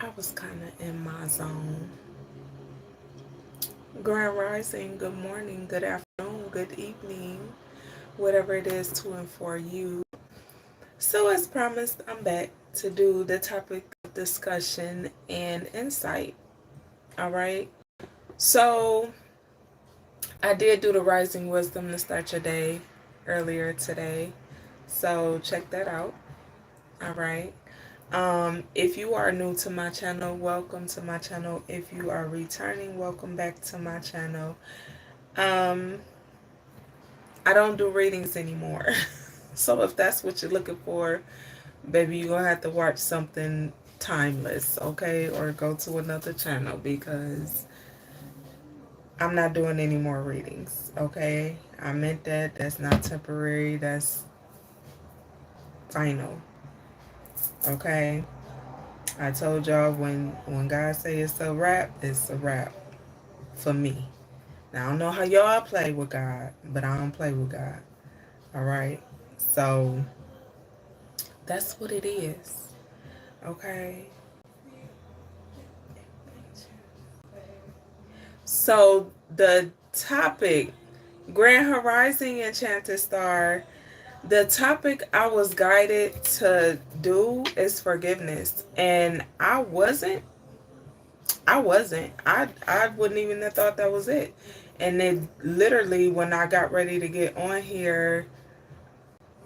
I was kind of in my zone. Grand Rising, good morning, good afternoon, good evening, whatever it is to and for you. So, as promised, I'm back to do the topic of discussion and insight. All right. So, I did do the Rising Wisdom to start your day earlier today. So, check that out. All right. If you are new to my channel, welcome to my channel. If you are returning, welcome back to my channel. Um, I don't do readings anymore. So if that's what you're looking for, baby, you're going to have to watch something timeless, okay? Or go to another channel because I'm not doing any more readings, okay? I meant that. That's not temporary. That's final, okay? I told y'all when God say it's a wrap, it's a wrap for me. Now, I don't know how y'all play with God, but I don't play with God, all right? So that's what it is, okay? So the topic, Grand Horizon Enchanted Star, the topic I was guided to do is forgiveness. And I wouldn't even have thought that was it. And then literally when I got ready to get on here,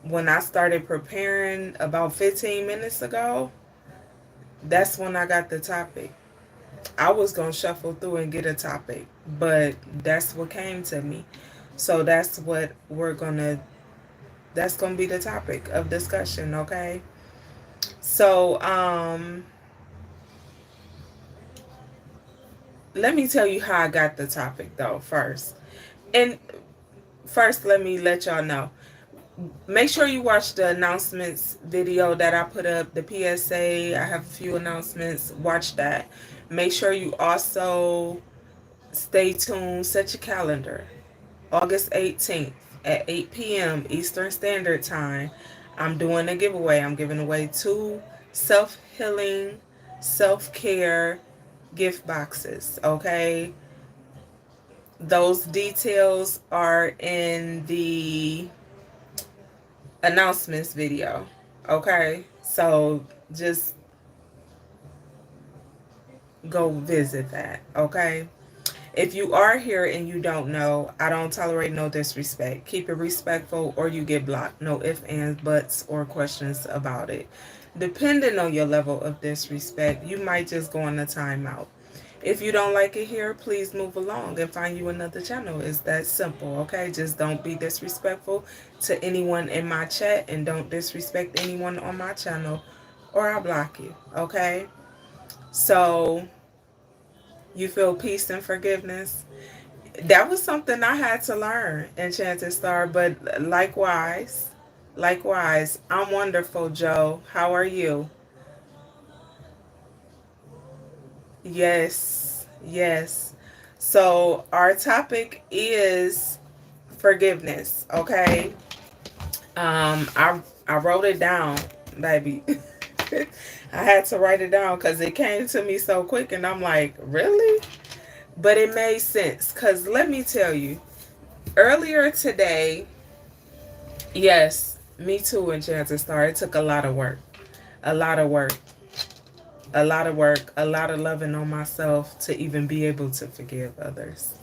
when I started preparing about 15 minutes ago, that's when I got the topic. I was going to shuffle through and get a topic, but that's what came to me. So that's going to be the topic of discussion, okay? So, let me tell you how I got the topic though first. And first, let me let y'all know. Make sure you watch the announcements video that I put up, the PSA. I have a few announcements. Watch that. Make sure you also stay tuned. Set your calendar. August 18th at 8 p.m. Eastern Standard Time. I'm doing a giveaway. I'm giving away 2 self-healing, self-care gift boxes, okay? Those details are in the announcements video, okay? So just go visit that, okay? If you are here and you don't know, I don't tolerate no disrespect. Keep it respectful or you get blocked. No ifs, ands, buts, or questions about it. Depending on your level of disrespect, you might just go on a timeout. If you don't like it here, please move along and find you another channel. It's that simple, okay? Just don't be disrespectful to anyone in my chat and don't disrespect anyone on my channel or I'll block you, okay? So you feel peace and forgiveness. That was something I had to learn, Enchanted Star, but likewise, I'm wonderful, Joe. How are you? Yes. So our topic is forgiveness, okay? I wrote it down, baby. I had to write it down because it came to me so quick, and I'm like, really? But it made sense because let me tell you, earlier today, yes, me too, Enchanted Star. It took a lot of work, a lot of work, a lot of work, a lot of loving on myself to even be able to forgive others.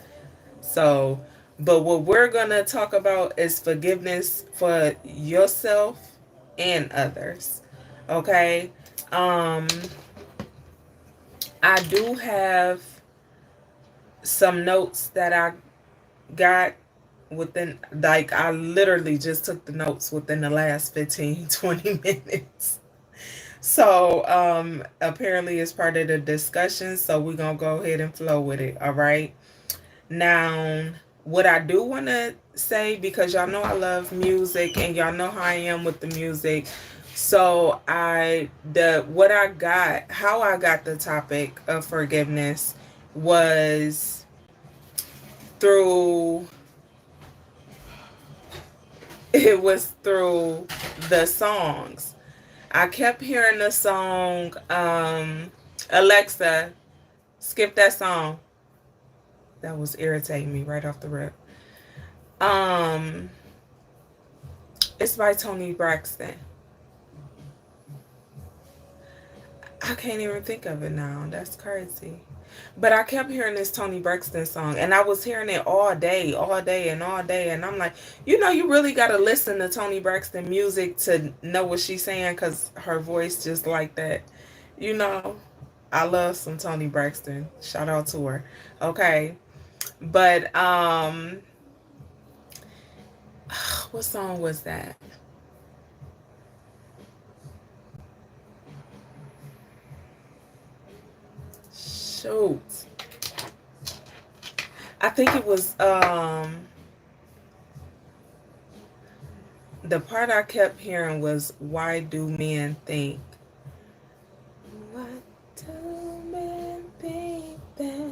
So, but what we're going to talk about is forgiveness for yourself and others. Okay? Um I do have some notes that I got within, like, I literally just took the notes within the last 15-20 minutes. So, apparently it's part of the discussion, so we're going to go ahead and flow with it, all right? Now, what I do want to say, because y'all know I love music and y'all know how I am with the music. So how I got the topic of forgiveness was through, it was through the songs. I kept hearing the song, Alexa, skip that song. That was irritating me right off the rip. Um, it's by Toni Braxton. I can't even think of it now. That's crazy. But I kept hearing this Toni Braxton song, and I was hearing it all day, all day, and all day. And I'm like, you really got to listen to Toni Braxton music to know what she's saying, because her voice just like that. You know, I love some Toni Braxton. Shout out to her. Okay. But, what song was that? Shoot. I think it was, the part I kept hearing was, why do men think? What do men think that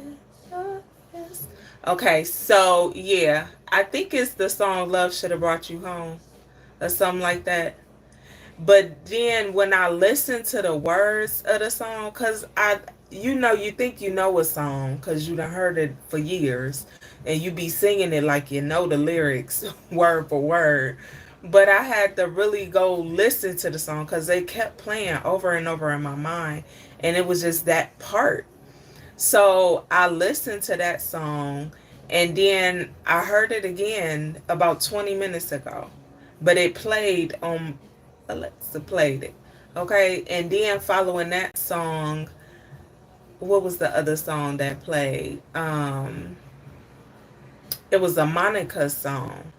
love is? Okay, so yeah, I think it's the song Love Should Have Brought You Home or something like that. But then when I listen to the words of the song, because you think you know a song because you done heard it for years and you be singing it like you know the lyrics word for word. But I had to really go listen to the song because they kept playing over and over in my mind. And it was just that part. So I listened to that song and then I heard it again about 20 minutes ago. But it played on Alexa played it. Okay. And then following that song, what was the other song that played? It was a Monica song.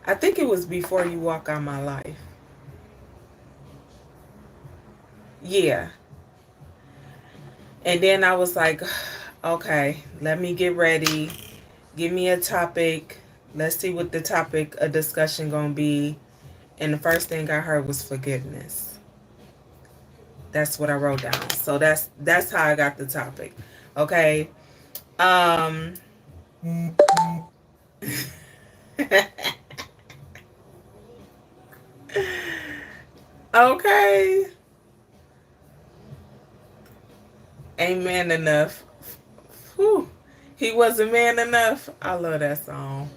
I think it was Before You Walk Out My Life. Yeah. And then I was like, okay, let me get ready. Give me a topic. Let's see what the topic of discussion gonna be. And the first thing I heard was forgiveness. That's what I wrote down. So that's how I got the topic. Okay. Um okay. Ain't man enough. Whew. He wasn't man enough. I love that song.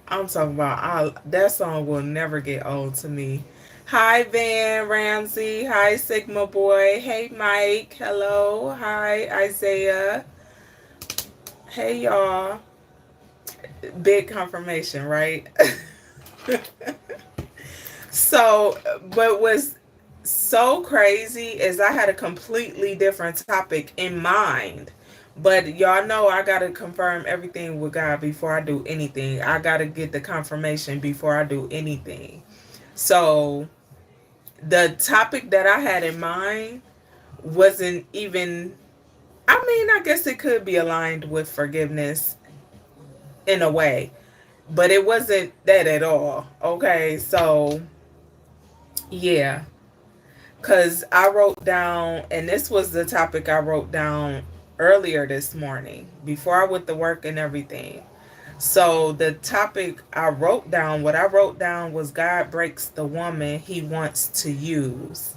I'm talking about that song will never get old to me. Hi Van Ramsey. Hi Sigma Boy. Hey Mike. Hello. Hi Isaiah. Hey y'all. Big confirmation, right? So, but what's so crazy is I had a completely different topic in mind. But y'all know I got to confirm everything with God before I do anything. I got to get the confirmation before I do anything. So, the topic that I had in mind wasn't even, I mean, I guess it could be aligned with forgiveness in a way, but it wasn't that at all. Okay, so yeah, because I wrote down, and this was the topic I wrote down earlier this morning before I went to work and everything. So the topic I wrote down, what I wrote down was God breaks the woman he wants to use.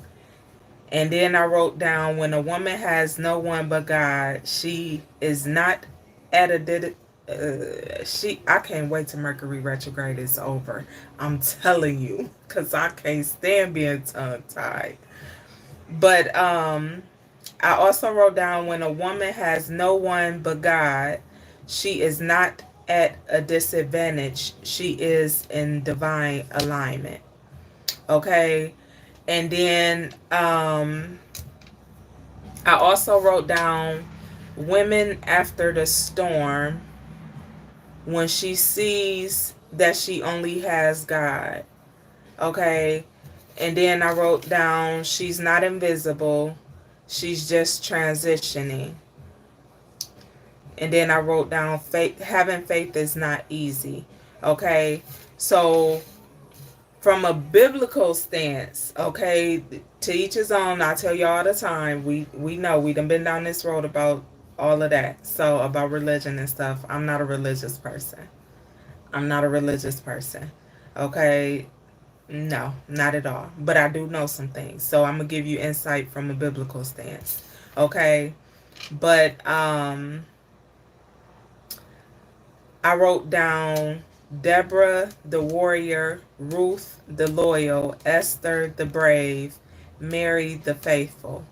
And then I wrote down, when a woman has no one but God, she is not at a I can't wait till Mercury retrograde is over. I'm telling you, because I can't stand being tongue tied. But I also wrote down, when a woman has no one but God, she is not at a disadvantage. She is in divine alignment. Okay. And then I also wrote down, women after the storm, when she sees that she only has God. Okay. And then I wrote down, she's not invisible. She's just transitioning. And then I wrote down, faith, having faith is not easy. Okay. So from a biblical stance, okay, to each his own. I tell you all the time, we know we done been down this road about all of that. So about religion and stuff. I'm not a religious person. I'm not a religious person. Okay. No, not at all. But I do know some things. So I'm going to give you insight from a biblical stance. Okay? But I wrote down Deborah the warrior, Ruth the loyal, Esther the brave, Mary the faithful.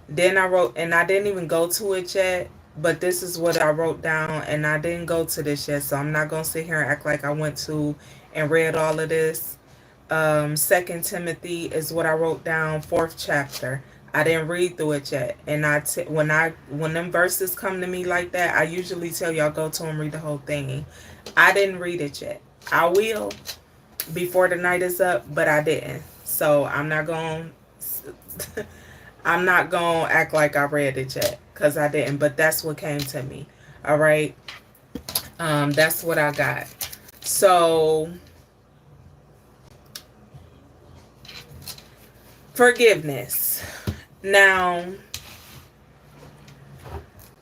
Then I wrote, and I didn't even go to it yet, but this is what I wrote down, and I didn't go to this yet, so I'm not going to sit here and act like I went to and read all of this. Second Timothy is what I wrote down, 4th chapter. I didn't read through it yet, and when them verses come to me like that, I usually tell y'all go to and read the whole thing. I didn't read it yet. I will before the night is up, but I didn't. So I'm not going I'm not going to act like I read it yet, because I didn't, but that's what came to me. All right. That's what I got. So forgiveness. Now,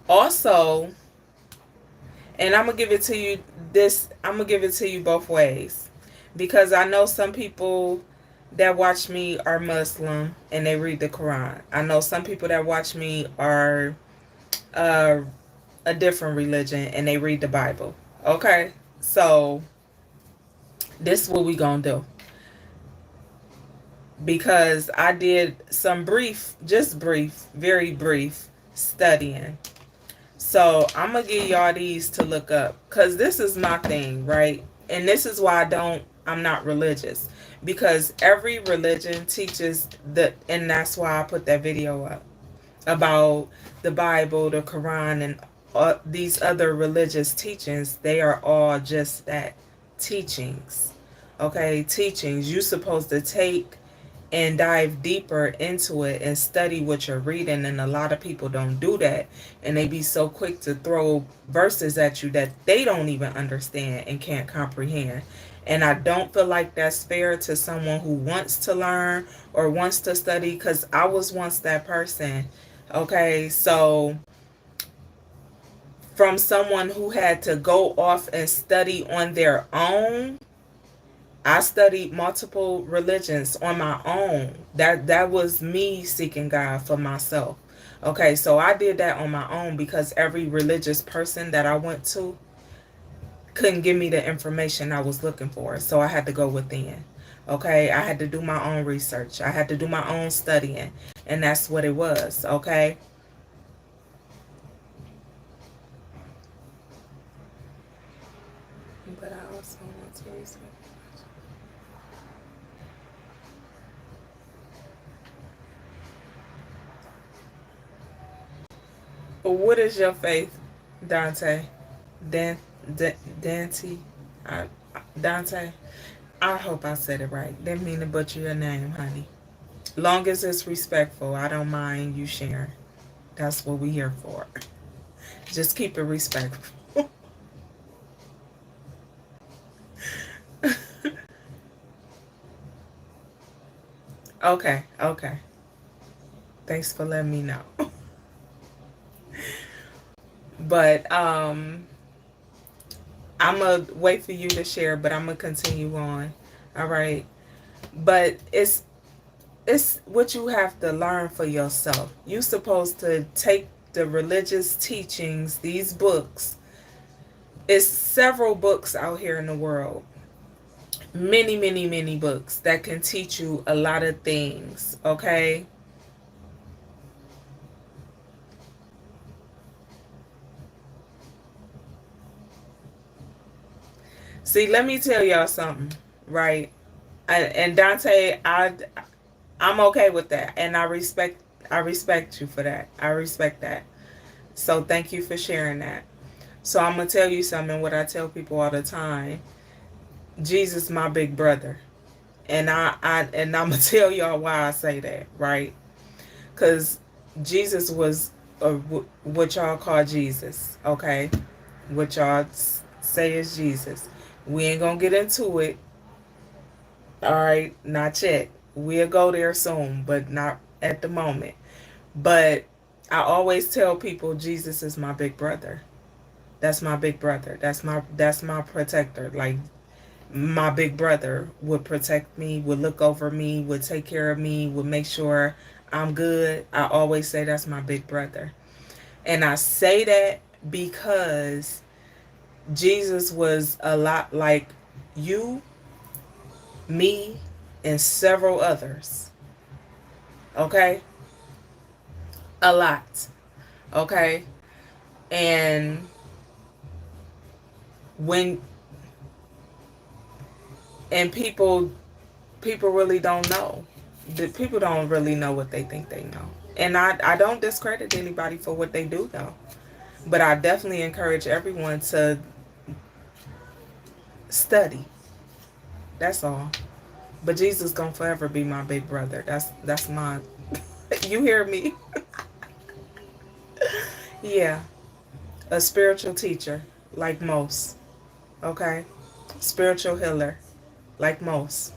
also, and I'm going to give it to you I'm going to give it to you both ways, because I know some people that watch me are Muslim and they read the Quran. I know some people that watch me are a different religion and they read the Bible. Okay? So, this is what we going to do. Because I did some very brief studying. So I'm going to give y'all these to look up, because this is my thing, right? And this is why I'm not religious, because every religion teaches and that's why I put that video up about the Bible, the Quran, and these other religious teachings. They are all just that, teachings. Okay, teachings. You're supposed to take and dive deeper into it and study what you're reading, and a lot of people don't do that, and they be so quick to throw verses at you that they don't even understand and can't comprehend. And I don't feel like that's fair to someone who wants to learn or wants to study, because I was once that person. Okay, so from someone who had to go off and study on their own, I studied multiple religions on my own. That was me seeking God for myself. Okay, so I did that on my own, because every religious person that I went to couldn't give me the information I was looking for. So I had to go within. Okay, I had to do my own research. I had to do my own studying. And that's what it was. Okay. But I also want to research. What is your faith, Dante? Dante? Dante? I hope I said it right. Didn't mean to butcher your name, honey. Long as it's respectful, I don't mind you sharing. That's what we here for. Just keep it respectful. Okay. Thanks for letting me know. But I'm going to wait for you to share, but I'm going to continue on. All right. But it's what you have to learn for yourself. You're supposed to take the religious teachings, these books. It's several books out here in the world. Many books that can teach you a lot of things. Okay. See, let me tell y'all something, right? And Dante, I'm okay with that, and I respect you for that. I respect that. So thank you for sharing that. So I'm gonna tell you something. What I tell people all the time: Jesus, my big brother, and I'm gonna tell y'all why I say that, right? Because Jesus was what y'all call Jesus, okay? What y'all say is Jesus. We ain't gonna get into it. All right, not yet. We'll go there soon, but not at the moment. But I always tell people Jesus is my big brother. That's my big brother. That's my protector. Like, my big brother would protect me, would look over me, would take care of me, would make sure I'm good. I always say that's my big brother. And I say that because Jesus was a lot like you, me, and several others. Okay? A lot. Okay? And when and people really don't know. The people don't really know what they think they know. And I don't discredit anybody for what they do know. But I definitely encourage everyone to study. That's all. But Jesus gonna forever be my big brother. That's my you hear me? Yeah. A spiritual teacher, like most. Okay? Spiritual healer, like most.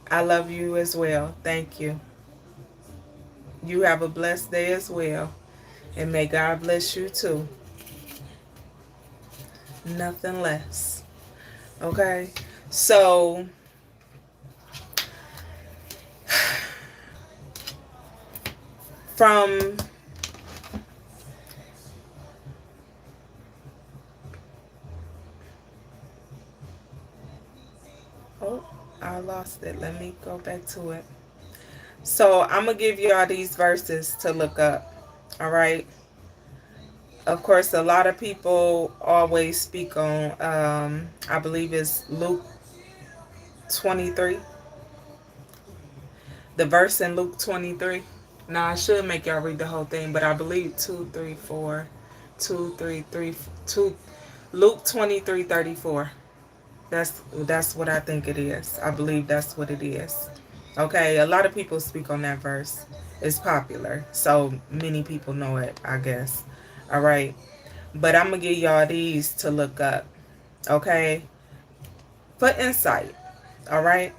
I love you as well. Thank you. You have a blessed day as well. And may God bless you too. Nothing less. Okay? So, from oh, I lost it. Let me go back to it. So, I'm going to give y'all these verses to look up. All right? Of course, a lot of people always speak on, I believe it's Luke 23. The verse in Luke 23. Now, I should make y'all read the whole thing, but I believe 2, 3, 4, 2, 3, 3, 2, Luke 23:34. That's what I think it is. I believe that's what it is. Okay, a lot of people speak on that verse. It's popular, so many people know it, I guess. All right, but I'm gonna give y'all these to look up. Okay, for insight. All right,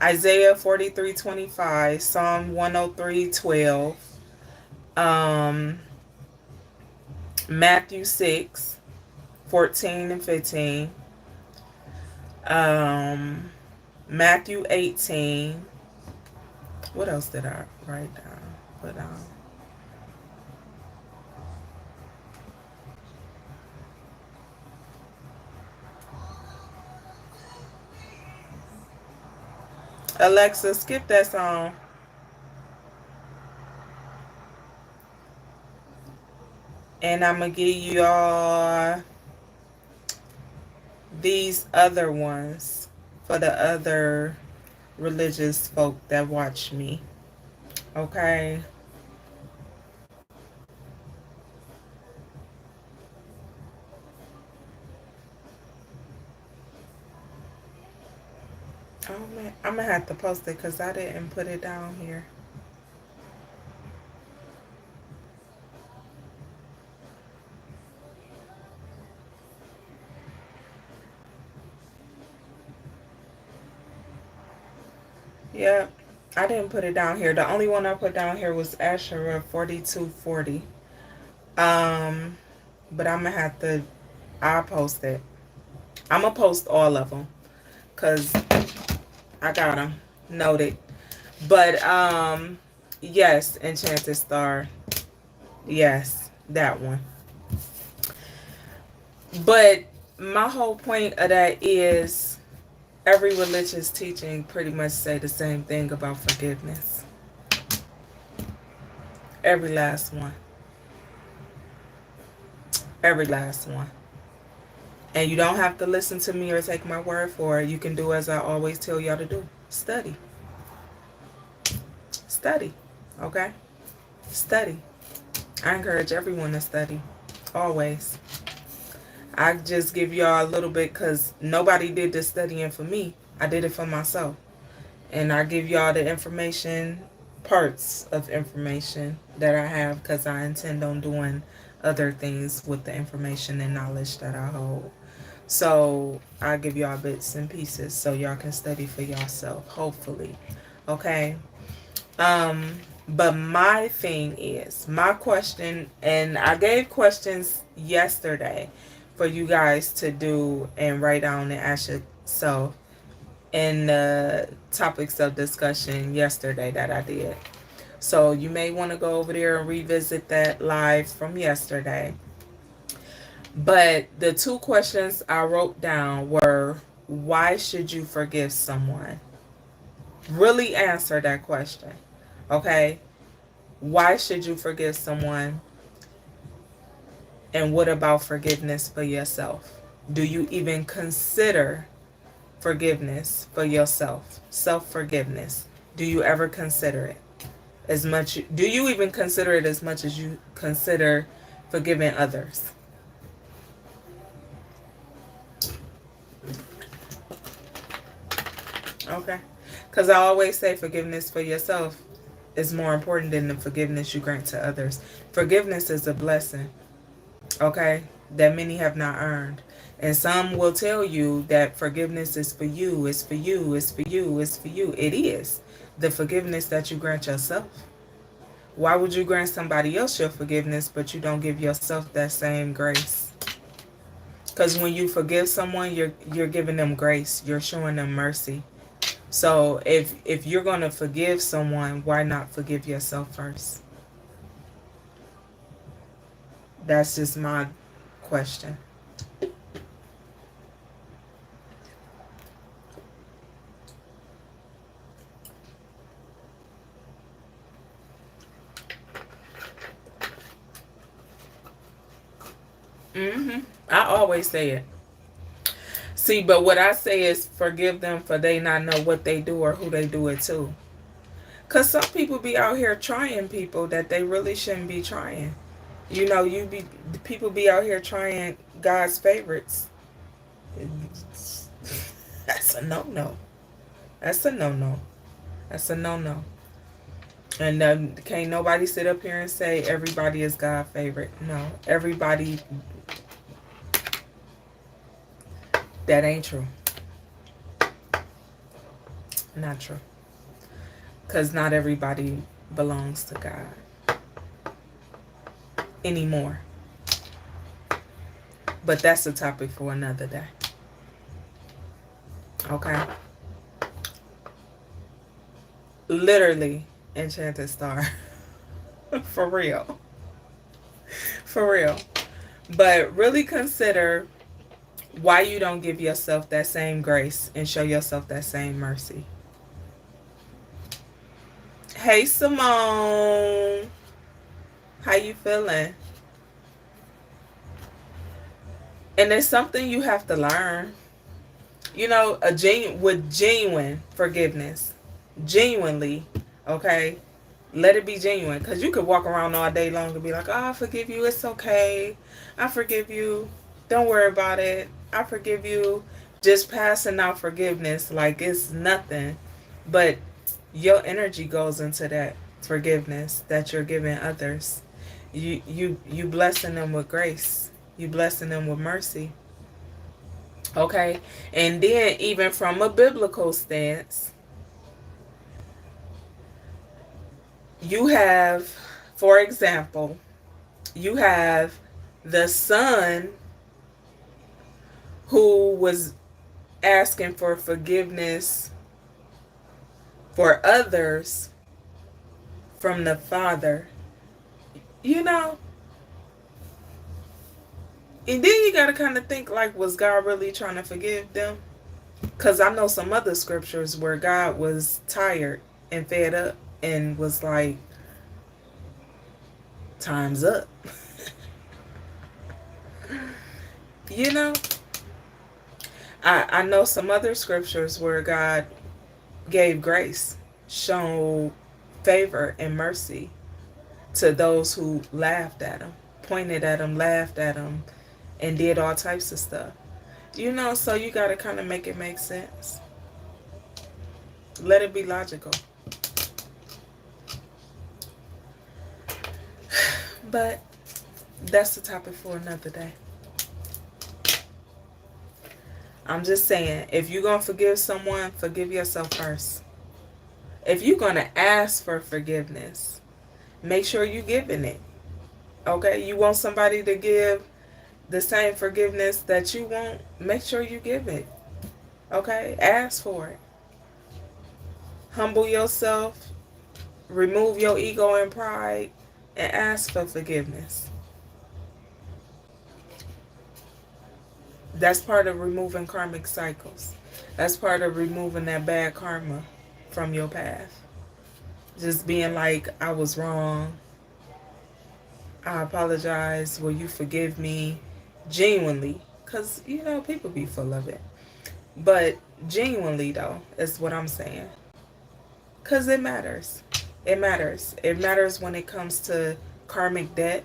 Isaiah 43:25, Psalm 103:12, um, Matthew 6:14 and 15. Matthew 18. What else did I write down? Put down. Alexa, skip that song. And I'm going to give y'all these other ones for the other religious folk that watch me. Okay? Oh man, I'm going to have to post it because I didn't put it down here. Yeah, I didn't put it down here. The only one I put down here was Asherah 4240. But I'm gonna have to. I'll post it. I'm gonna post all of them because I got them noted. But yes, Enchanted Star. Yes, that one. But my whole point of that is every religious teaching pretty much say the same thing about forgiveness. Every last one. Every last one. And you don't have to listen to me or take my word for it. You can do as I always tell y'all to do. Study. Study. Okay? Study. I encourage everyone to study. Always. I just give y'all a little bit because nobody did the studying for me. I did it for myself. And I give y'all the information, parts of information that I have because I intend on doing other things with the information and knowledge that I hold. So I give y'all bits and pieces so y'all can study for yourself, hopefully. Okay? But my thing is, my question, and I gave questions yesterday for you guys to do and write down and ask yourself in the topics of discussion yesterday that I did. So you may want to go over there and revisit that live from yesterday. But the 2 questions I wrote down were, why should you forgive someone? Really answer that question. Okay? Why should you forgive someone? And what about forgiveness for yourself? Do you even consider forgiveness for yourself? Self-forgiveness. Do you ever consider it? Do you even consider it as much as you consider forgiving others? Okay. Because I always say forgiveness for yourself is more important than the forgiveness you grant to others. Forgiveness is a blessing, okay, that many have not earned. And some will tell you that forgiveness is for you, it's for you, it's for you, it's for you. It is the forgiveness that you grant yourself. Why would you grant somebody else your forgiveness, but you don't give yourself that same grace? Because when you forgive someone, you're giving them grace. You're showing them mercy. So if you're going to forgive someone, why not forgive yourself first? That's just my question. I always say it. See, but what I say is forgive them for they not know what they do or who they do it to. Because some people be out here trying people that they really shouldn't be trying. You know, people be out here trying God's favorites. That's a no-no. That's a no-no. That's a no-no. And can't nobody sit up here and say everybody is God's favorite. No, everybody. That ain't true. Not true. Because not everybody belongs to God anymore. But that's a topic for another day. Okay? Literally, Enchanted Star. For real. For real. But really consider why you don't give yourself that same grace and show yourself that same mercy. Hey, Simone. How you feeling? And it's something you have to learn. You know, with genuine forgiveness. Genuinely, okay? Let it be genuine. Because you could walk around all day long and be like, oh, I forgive you. It's okay. I forgive you. Don't worry about it. I forgive you. Just passing out forgiveness like it's nothing. But your energy goes into that forgiveness that you're giving others. You blessing them with grace. You blessing them with mercy. Okay? And then even from a biblical stance, you have, for example, you have the son who was asking for forgiveness for others from the father. You know? And then you got to kind of think like, was God really trying to forgive them? Because I know some other scriptures where God was tired and fed up and was like, time's up. You know? I know some other scriptures where God gave grace, showed favor and mercy to those who laughed at him, pointed at him, laughed at him, and did all types of stuff. You know, so you got to kind of make it make sense. Let it be logical. But that's the topic for another day. I'm just saying, if you're going to forgive someone, forgive yourself first. If you're going to ask for forgiveness, make sure you're giving it. Okay? You want somebody to give the same forgiveness that you want, make sure you give it. Okay? Ask for it. Humble yourself, remove your ego and pride, and ask for forgiveness. That's part of removing karmic cycles. That's part of removing that bad karma from your path. Just being like, I was wrong. I apologize. Will you forgive me? Genuinely. Because, people be full of it. But genuinely, though, is what I'm saying. Because it matters. It matters. It matters when it comes to karmic debt.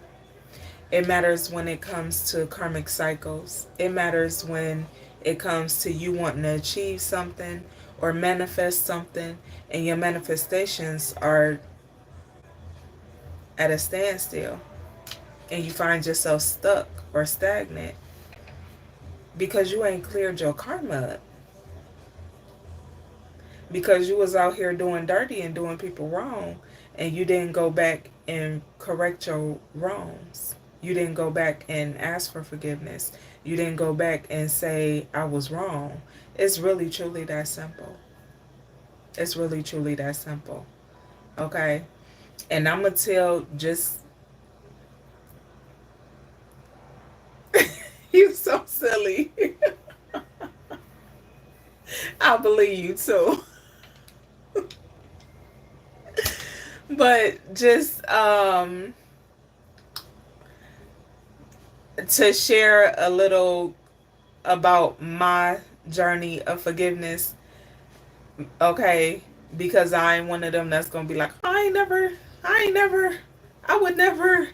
It matters when it comes to karmic cycles. It matters when it comes to you wanting to achieve something or manifest something, and your manifestations are at a standstill, and you find yourself stuck or stagnant because you ain't cleared your karma up. Because you was out here doing dirty and doing people wrong, and you didn't go back and correct your wrongs. You didn't go back and ask for forgiveness. You didn't go back and say, I was wrong. It's really, truly that simple. It's really, truly that simple. Okay? And I'm going to tell just... You so silly. I believe you too. But just to share a little about my journey of forgiveness, okay? Because I ain't one of them that's gonna be like, I would never.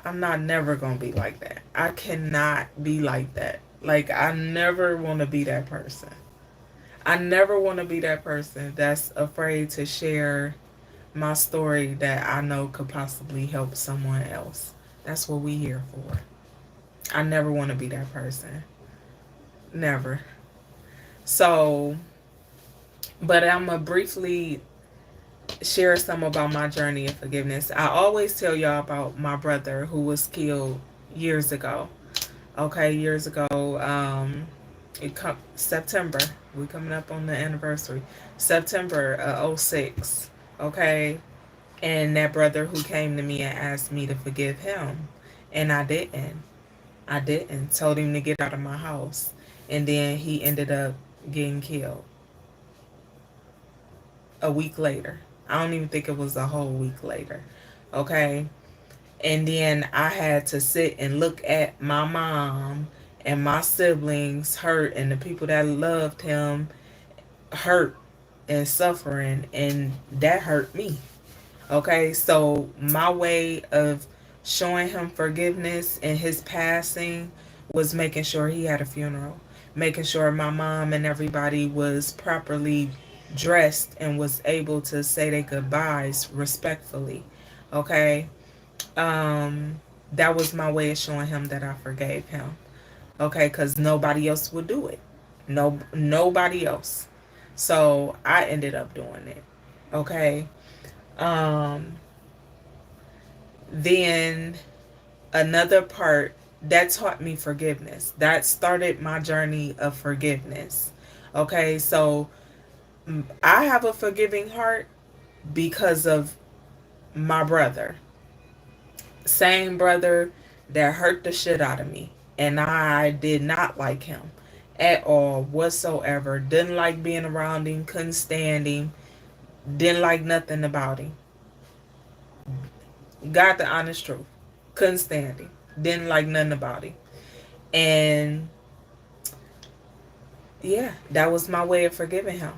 I'm not never gonna be like that. I cannot be like that. Like, I never want to be that person. I never want to be that person that's afraid to share my story that I know could possibly help someone else. That's what we here for. I never want to be that person. Never. So, but I'm going to briefly share some about my journey of forgiveness. I always tell y'all about my brother who was killed years ago. Okay, years ago. September. We're coming up on the anniversary. September 06. Okay. And that brother who came to me and asked me to forgive him. And I didn't. Told him to get out of my house. And then he ended up getting killed a week later. I don't even think it was a whole week later. Okay. And then I had to sit and look at my mom and my siblings hurt, and the people that loved him hurt and suffering, and that hurt me. Okay, so my way of showing him forgiveness in his passing was making sure he had a funeral, making sure my mom and everybody was properly dressed and was able to say their goodbyes respectfully. Okay, that was my way of showing him that I forgave him. Okay, because nobody else would do it. Nobody else. So I ended up doing it. Okay. Then another part that taught me forgiveness. That started my journey of forgiveness. Okay, so I have a forgiving heart because of my brother. Same brother that hurt the shit out of me. And I did not like him at all whatsoever. Didn't like being around him. Couldn't stand him. Didn't like nothing about him. Got the honest truth. Couldn't stand him. Didn't like nothing about him. And yeah, that was my way of forgiving him.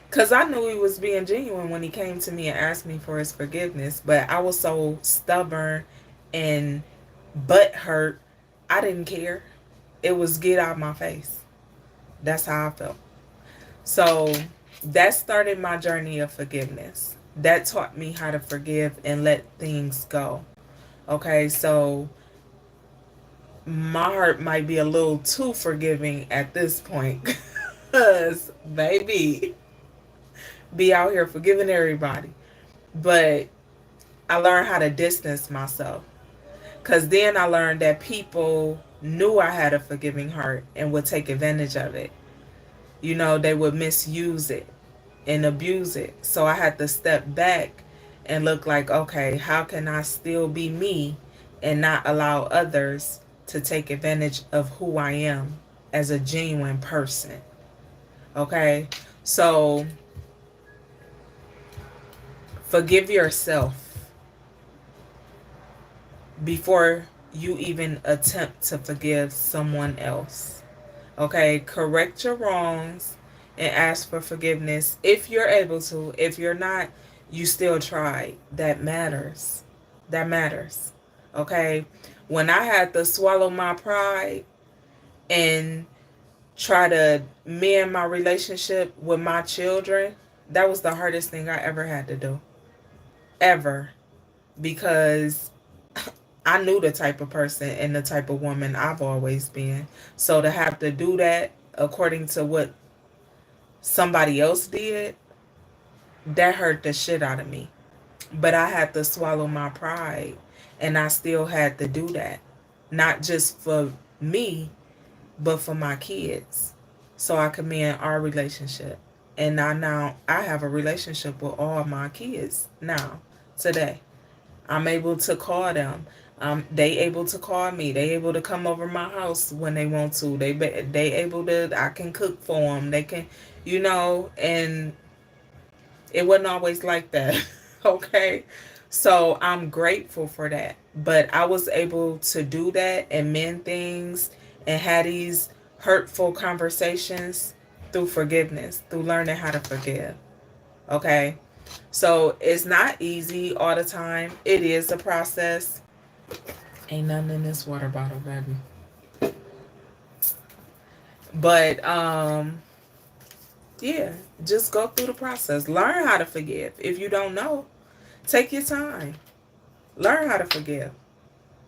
Because I knew he was being genuine when he came to me and asked me for his forgiveness. But I was so stubborn and butthurt, I didn't care. It was get out of my face. That's how I felt. So that started my journey of forgiveness. That taught me how to forgive and let things go. Okay, so my heart might be a little too forgiving at this point. Because, baby, be out here forgiving everybody. But I learned how to distance myself. Because then I learned that people knew I had a forgiving heart and would take advantage of it. You know, they would misuse it and abuse it. So I had to step back and look like, okay, how can I still be me and not allow others to take advantage of who I am as a genuine person? Okay? So forgive yourself before you even attempt to forgive someone else. Okay? Correct your wrongs and ask for forgiveness if you're able to. If you're not, you still try. That matters. That matters. Okay? When I had to swallow my pride and try to mend my relationship with my children, that was the hardest thing I ever had to do. Ever. Because I knew the type of person and the type of woman I've always been. So to have to do that according to what somebody else did, that hurt the shit out of me. But I had to swallow my pride, and I still had to do that. Not just for me, but for my kids. So I could mend our relationship. And now I have a relationship with all my kids now, today. I'm able to call them. They able to call me. They able to come over my house when they want to. They able to. I can cook for them. They can, and it wasn't always like that. Okay, so I'm grateful for that. But I was able to do that and mend things and have these hurtful conversations through forgiveness, through learning how to forgive. Okay, so it's not easy all the time. It is a process. Ain't nothing in this water bottle, baby. But yeah, just go through the process. Learn how to forgive. If you don't know, take your time. Learn how to forgive.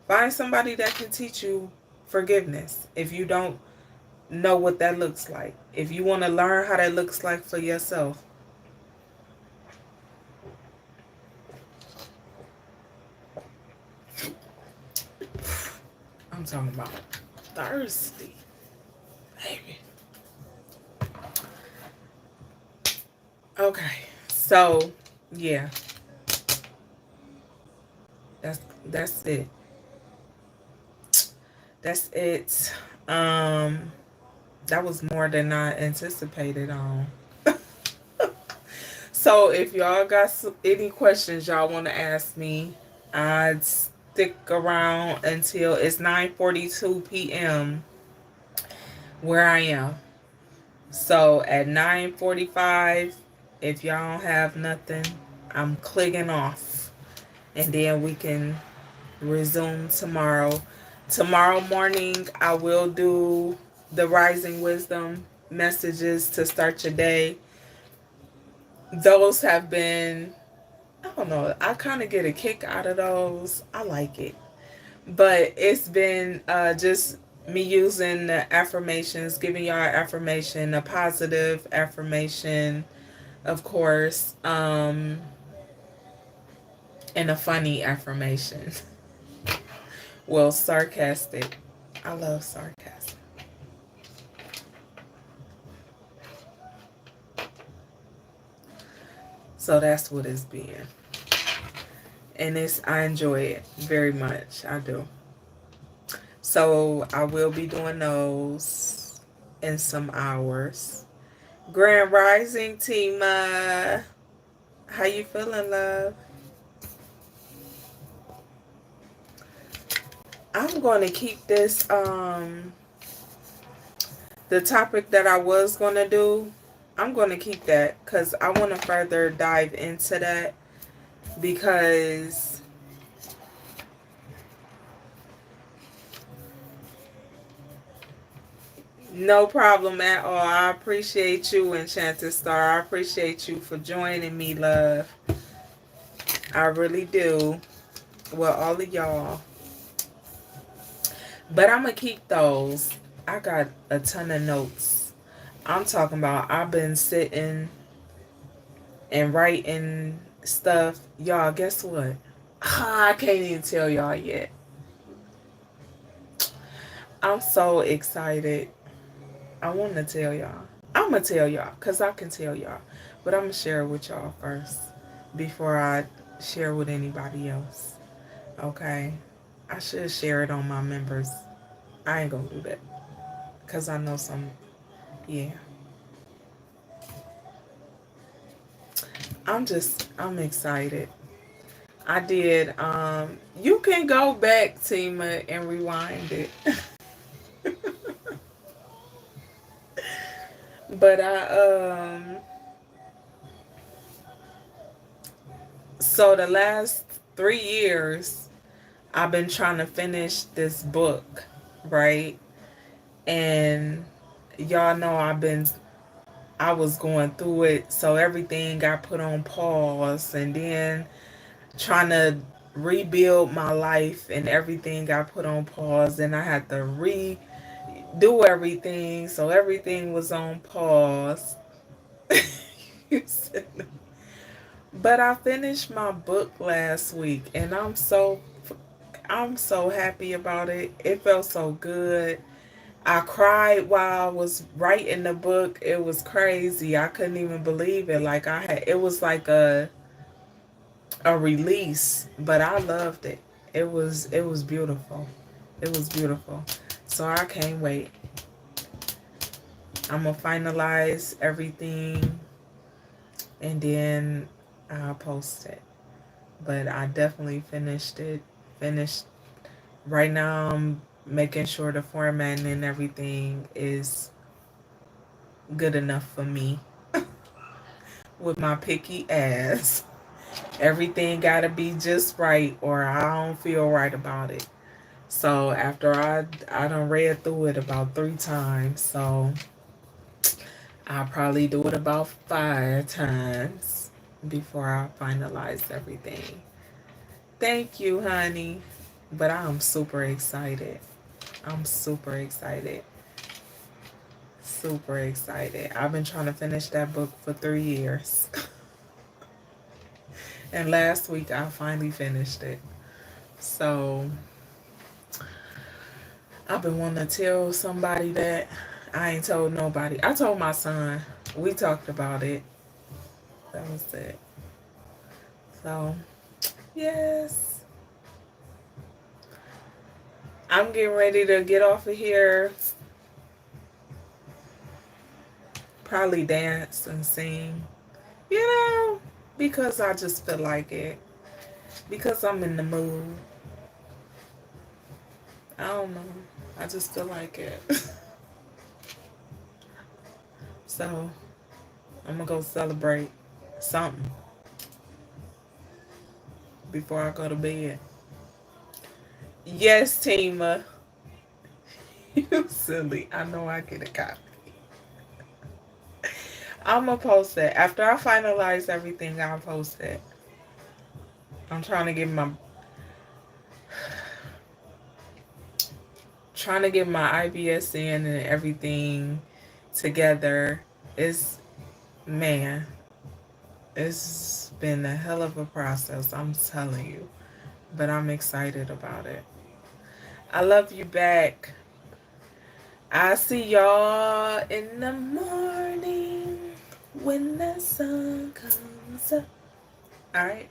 Find somebody that can teach you forgiveness if you don't know what that looks like. If you want to learn how that looks like for yourself. I'm talking about thirsty. Baby. Okay. So, yeah. That's it. That's it. That was more than I anticipated on. So if y'all got any questions y'all want to ask me, I'd stick around until it's 9:42 p.m. where I am. So at 9:45, if y'all don't have nothing, I'm clicking off. And then we can resume tomorrow. Tomorrow morning, I will do the Rising Wisdom messages to start your day. Those have been, I don't know, I kind of get a kick out of those. I like it. But it's been just me using the affirmations, giving y'all affirmation, a positive affirmation, of course, and a funny affirmation. Well, sarcastic. I love sarcasm. So that's what it's been. And I enjoy it very much. I do. So I will be doing those in some hours. Grand Rising, Tima. How you feeling, love? I'm going to keep this, the topic that I was going to do, I'm going to keep that because I want to further dive into that because no problem at all. I appreciate you, Enchanted Star. I appreciate you for joining me, love. I really do. Well, all of y'all. But I'm going to keep those. I got a ton of notes. I'm talking about I've been sitting and writing stuff. Y'all, guess what? I can't even tell y'all yet. I'm so excited. I want to tell y'all. I'm going to tell y'all because I can tell y'all. But I'm going to share it with y'all first before I share with anybody else. Okay? I should share it on my members. I ain't going to do that because I know some, yeah. I'm excited. I did, you can go back, Tima, and rewind it. But so the last 3 years, I've been trying to finish this book, right? And y'all know I was going through it, so everything got put on pause, and then trying to rebuild my life and everything got put on pause, and I had to redo everything, so everything was on pause. But I finished my book last week, and I'm so happy about it. It felt so good. I cried while I was writing the book. It was crazy. I couldn't even believe it. Like it was like a release, but I loved it. It was beautiful. It was beautiful. So I can't wait. I'm gonna finalize everything and then I'll post it. But I definitely finished it. Finished right now. I'm making sure the formatting and everything is good enough for me with my picky ass. Everything gotta be just right or I don't feel right about it. So after I done read through it about 3 times, so I'll probably do it about 5 times before I finalize everything. Thank you, honey. But I'm super excited. I'm super excited. Super excited. I've been trying to finish that book for 3 years. And last week I finally finished it. So I've been wanting to tell somebody that. I ain't told nobody. I told my son. We talked about it. That was it. So, yes. I'm getting ready to get off of here. Probably dance and sing. You know, because I just feel like it. Because I'm in the mood. I don't know. I just feel like it. So, I'm going to go celebrate something before I go to bed. Yes, Tima. You silly. I know I get a copy. I'm going to post it. After I finalize everything, I'll post it. I'm trying to get my IBS in and everything together. Man, it's been a hell of a process, I'm telling you. But I'm excited about it. I love you back. I see y'all in the morning when the sun comes up. Alright?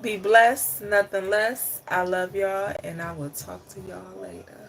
Be blessed, nothing less. I love y'all, and I will talk to y'all later.